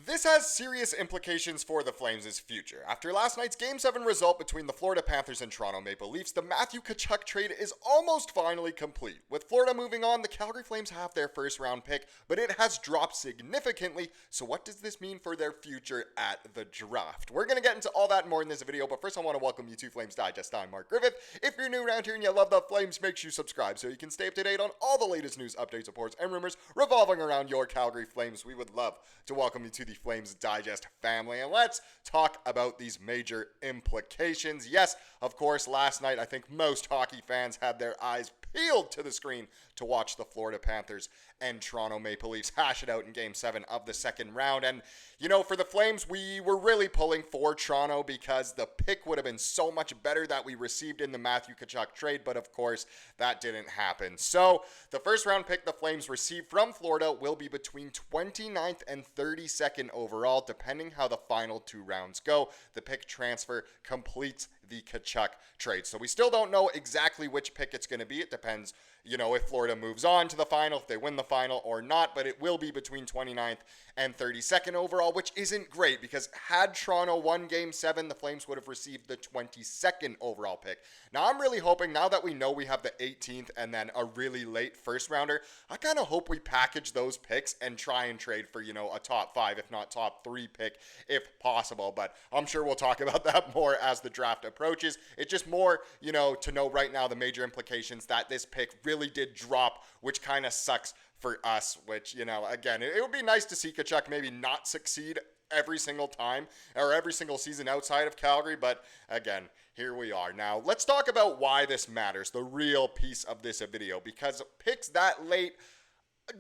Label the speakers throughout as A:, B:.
A: This has serious implications for the Flames' future. After last night's Game 7 result between the Florida Panthers and Toronto Maple Leafs, the Matthew Tkachuk trade is almost finally complete. With Florida moving on, the Calgary Flames have their first round pick, but it has dropped significantly, so what does this mean for their future at the draft? We're going to get into all that and more in this video, but first I want to welcome you to Flames Digest. I'm Mark Griffith. If you're new around here and you love the Flames, make sure you subscribe so you can stay up to date on all the latest news, updates, reports, and rumors revolving around your Calgary Flames. We would love to welcome you to the Flames Digest family, and let's talk about these major implications. Yes, of course, last night I think most hockey fans had their eyes peeled to the screen to watch the Florida Panthers and Toronto Maple Leafs hash it out in Game 7 of the second round. And, you know, for the Flames, we were really pulling for Toronto because the pick would have been so much better that we received in the Matthew Tkachuk trade, but of course, that didn't happen. So, the first round pick the Flames received from Florida will be between 29th and 32nd overall, depending how the final two rounds go. The pick transfer completes the Tkachuk trade. So we still don't know exactly which pick it's going to be. It depends, you know, if Florida moves on to the final, if they win the final or not, but it will be between 29th and 32nd overall, which isn't great because had Toronto won Game 7, the Flames would have received the 22nd overall pick. Now, I'm really hoping, now that we know we have the 18th and then a really late first rounder, I kind of hope we package those picks and try and trade for, you know, a top 5, if not top 3 pick, if possible. But I'm sure we'll talk about that more as the draft approaches. It's just more, you know, to know right now the major implications that this pick really did drop, which kind of sucks for us, which, you know, again, it would be nice to see Tkachuk maybe not succeed every single time or every single season outside of Calgary, but again, here we are. Now, let's talk about why this matters, the real piece of this video, because picks that late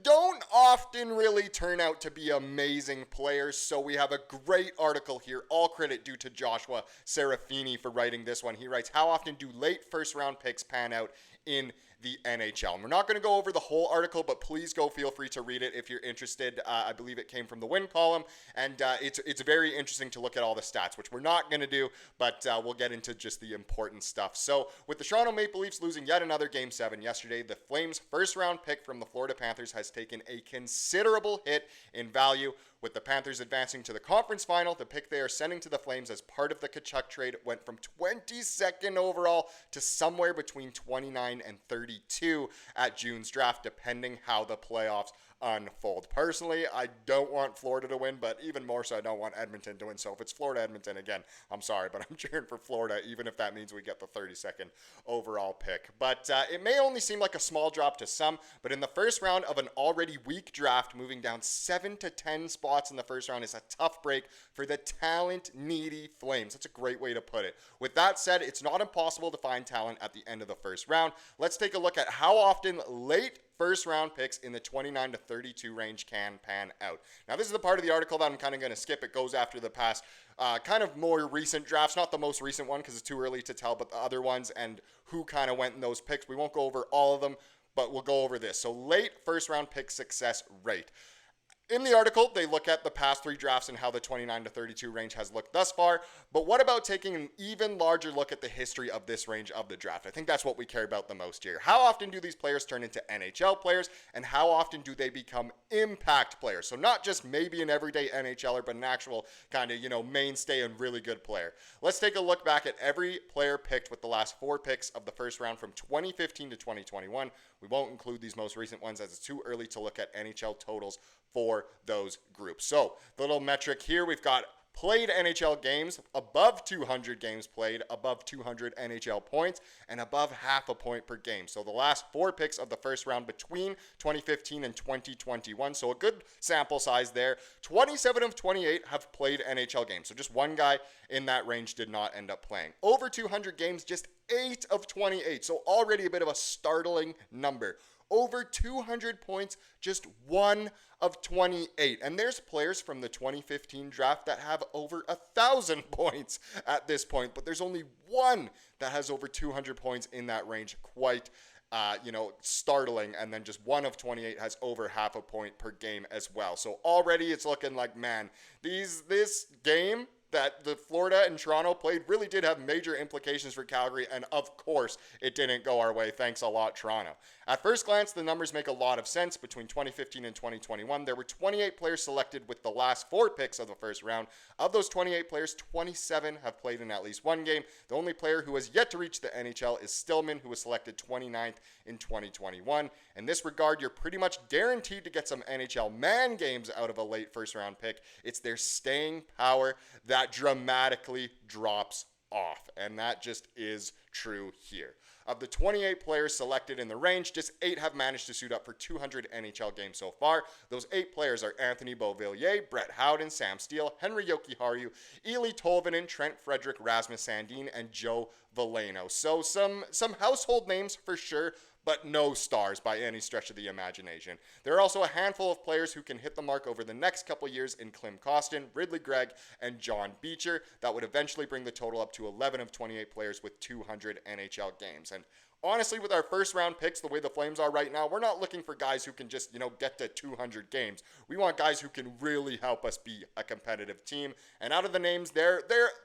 A: don't often really turn out to be amazing players, so we have a great article here, all credit due to Joshua Serafini for writing this one. He writes, how often do late first round picks pan out in the NHL? And we're not going to go over the whole article, but please go feel free to read it if you're interested. I believe it came from the Win column, and it's very interesting to look at all the stats, which we're not going to do, but we'll get into just the important stuff. So with the Toronto Maple Leafs losing yet another Game 7 yesterday, the Flames' first round pick from the Florida Panthers has taken a considerable hit in value. With the Panthers advancing to the conference final, the pick they are sending to the Flames as part of the Tkachuk trade went from 22nd overall to somewhere between 29 and 32 at June's draft, depending how the playoffs unfold. Personally, I don't want Florida to win, but even more so, I don't want Edmonton to win. So if it's Florida-Edmonton, again, I'm sorry, but I'm cheering for Florida, even if that means we get the 32nd overall pick. But it may only seem like a small drop to some, but in the first round of an already weak draft, moving down 7 to 10 spots in the first round is a tough break for the talent-needy Flames. That's a great way to put it. With that said, it's not impossible to find talent at the end of the first round. Let's take a look at how often late first round picks in the 29 to 32 range can pan out. Now, this is the part of the article that I'm kind of going to skip. It goes after the past kind of more recent drafts, not the most recent one because it's too early to tell, but the other ones and who kind of went in those picks. We won't go over all of them, but we'll go over this. So late first round pick success rate. In the article, they look at the past 3 drafts and how the 29 to 32 range has looked thus far. But what about taking an even larger look at the history of this range of the draft? I think that's what we care about the most here. How often do these players turn into NHL players, and how often do they become impact players? So not just maybe an everyday NHLer, but an actual kind of, you know, mainstay and really good player. Let's take a look back at every player picked with the last 4 picks of the first round from 2015 to 2021. We won't include these most recent ones as it's too early to look at NHL totals for those groups. So the little metric here, we've got played NHL games, above 200 games played, above 200 NHL points, and above half a point per game. So the last 4 picks of the first round between 2015 and 2021. So a good sample size there. 27 of 28 have played NHL games. So just one guy in that range did not end up playing. Over 200 games, just 8 of 28. So already a bit of a startling number. Over 200 points, just 1 of 28. And there's players from the 2015 draft that have over 1,000 points at this point, but there's only one that has over 200 points in that range. Quite startling. And then just 1 of 28 has over half a point per game as well. So already it's looking like, man, this game that the Florida and Toronto played really did have major implications for Calgary, and of course, it didn't go our way. Thanks a lot, Toronto. At first glance, the numbers make a lot of sense. Between 2015 and 2021, there were 28 players selected with the last 4 picks of the first round. Of those 28 players, 27 have played in at least one game. The only player who has yet to reach the NHL is Stillman, who was selected 29th in 2021. In this regard, you're pretty much guaranteed to get some NHL man games out of a late first round pick. It's their staying power that dramatically drops off, and that just is true here. Of the 28 players selected in the range, just 8 have managed to suit up for 200 NHL games so far. Those 8 players are Anthony Beauvillier, Brett Howden, Sam Steele, Henri Jokiharju, Eeli Tolvanen, Trent Frederick, Rasmus Sandin, and Joe Veleno. So some household names for sure, but no stars by any stretch of the imagination. There are also a handful of players who can hit the mark over the next couple years in Klim Kostin, Ridley Gregg, and John Beecher. That would eventually bring the total up to 11 of 28 players with 200 NHL games. And honestly, with our first round picks, the way the Flames are right now, we're not looking for guys who can just, get to 200 games. We want guys who can really help us be a competitive team. And out of the names there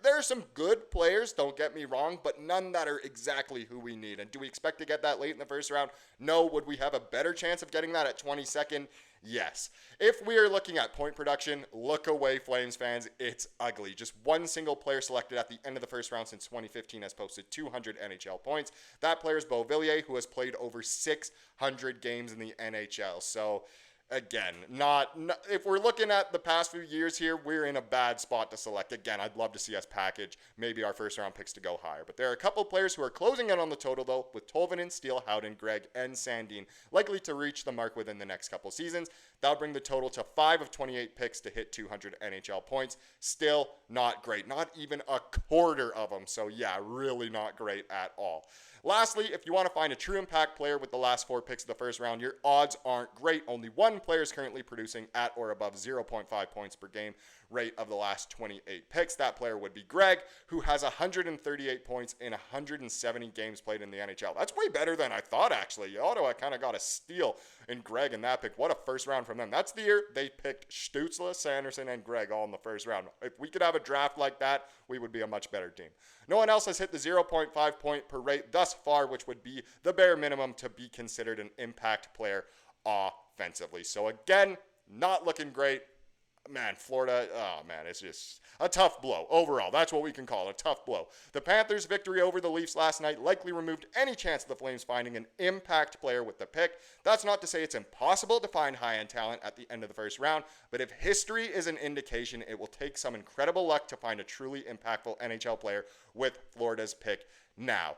A: are some good players, don't get me wrong, but none that are exactly who we need. And do we expect to get that late in the first round? No. Would we have a better chance of getting that at 22nd? Yes. If we are looking at point production, look away, Flames fans. It's ugly. Just one single player selected at the end of the first round since 2015 has posted 200 NHL points. That player is Beauvillier, who has played over 600 games in the NHL. So, again, not if we're looking at the past few years here, we're in a bad spot to select. Again, I'd love to see us package maybe our first round picks to go higher. But there are a couple players who are closing in on the total, though, with Tolvanen, Steele, Howden, Gregg, and Sandin likely to reach the mark within the next couple seasons. That'll bring the total to 5 of 28 picks to hit 200 NHL points. Still not great. Not even a quarter of them. So, yeah, really not great at all. Lastly, if you want to find a true impact player with the last 4 picks of the first round, your odds aren't great. Only one player is currently producing at or above 0.5 points per game rate of the last 28 picks. That player would be Gregg, who has 138 points in 170 games played in the NHL. That's way better than I thought, actually. Ottawa kind of got a steal in Gregg in that pick. What a first round from them. That's the year they picked Stützle, Sanderson, and Gregg all in the first round. If we could have a draft like that, we would be a much better team. No one else has hit the 0.5 point per rate thus far, which would be the bare minimum to be considered an impact player offensively. So again, not looking great. Man, Florida, it's just a tough blow. Overall, that's what we can call it, a tough blow. The Panthers' victory over the Leafs last night likely removed any chance of the Flames finding an impact player with the pick. That's not to say it's impossible to find high-end talent at the end of the first round, but if history is an indication, it will take some incredible luck to find a truly impactful NHL player with Florida's pick now.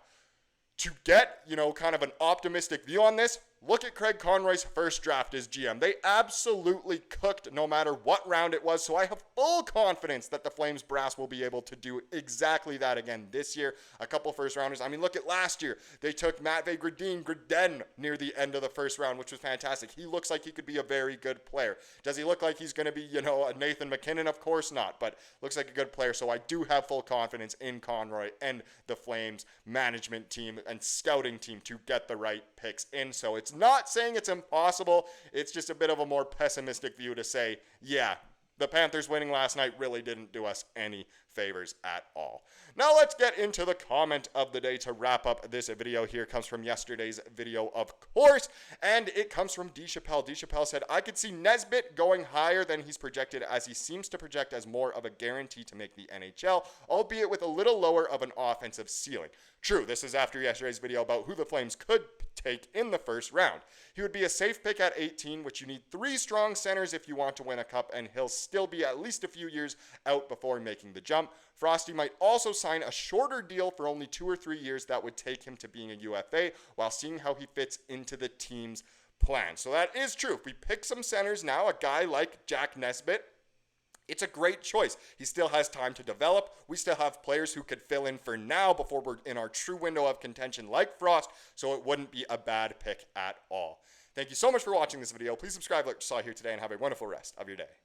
A: To get, kind of an optimistic view on this, look at Craig Conroy's first draft as GM. They absolutely cooked no matter what round it was, so I have full confidence that the Flames brass will be able to do exactly that again this year. A couple first rounders. I mean, look at last year. They took Matvei Gradin near the end of the first round, which was fantastic. He looks like he could be a very good player. Does he look like he's going to be, a Nathan MacKinnon? Of course not, but looks like a good player, so I do have full confidence in Conroy and the Flames management team and scouting team to get the right picks in. So it's not saying it's impossible. It's just a bit of a more pessimistic view to say, yeah, the Panthers winning last night really didn't do us any favors at all. Now let's get into the comment of the day to wrap up this video. Here comes from yesterday's video, of course, and it comes from D. Chappelle. D. Chappelle said, I could see Nesbitt going higher than he's projected, as he seems to project as more of a guarantee to make the NHL, albeit with a little lower of an offensive ceiling. True, this is after yesterday's video about who the Flames could take in the first round. He would be a safe pick at 18, which you need 3 strong centers if you want to win a cup, and he'll still be at least a few years out before making the jump. Frosty might also sign a shorter deal for only 2 or 3 years that would take him to being a UFA, while seeing how he fits into the team's plan. So that is true. If we pick some centers now, a guy like Jack Nesbitt, it's a great choice. He still has time to develop. We still have players who could fill in for now before we're in our true window of contention like Frost, so it wouldn't be a bad pick at all. Thank you so much for watching this video. Please subscribe like you saw here today and have a wonderful rest of your day.